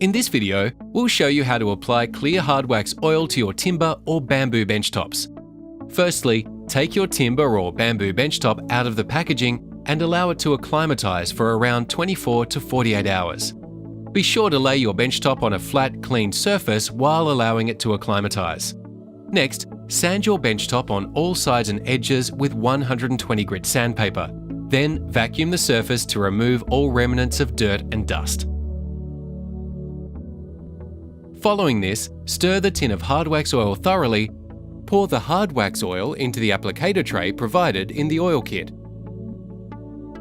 In this video, we'll show you how to apply clear hard wax oil to your timber or bamboo bench tops. Firstly, take your timber or bamboo bench top out of the packaging and allow it to acclimatize for around 24 to 48 hours. Be sure to lay your bench top on a flat, clean surface while allowing it to acclimatize. Next, sand your bench top on all sides and edges with 120 grit sandpaper. Then vacuum the surface to remove all remnants of dirt and dust. Following this, stir the tin of hard wax oil thoroughly. Pour the hard wax oil into the applicator tray provided in the oil kit.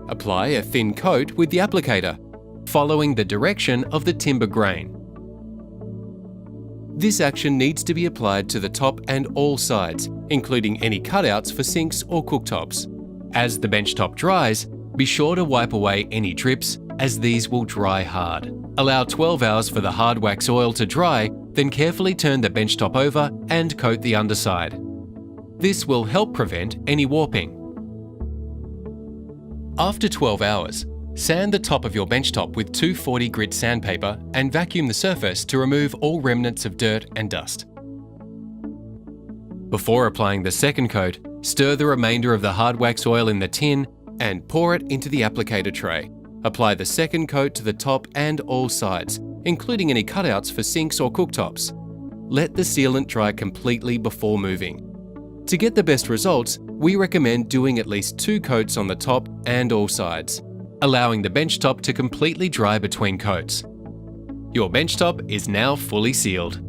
Apply a thin coat with the applicator, following the direction of the timber grain. This action needs to be applied to the top and all sides, including any cutouts for sinks or cooktops. As the bench top dries, be sure to wipe away any drips, as these will dry hard. Allow 12 hours for the hard wax oil to dry, then carefully turn the bench top over and coat the underside. This will help prevent any warping. After 12 hours, sand the top of your bench top with 240 grit sandpaper and vacuum the surface to remove all remnants of dirt and dust. Before applying the second coat, stir the remainder of the hard wax oil in the tin and pour it into the applicator tray. Apply the second coat to the top and all sides, including any cutouts for sinks or cooktops. Let the sealant dry completely before moving. To get the best results, we recommend doing at least 2 coats on the top and all sides, allowing the bench top to completely dry between coats. Your bench top is now fully sealed.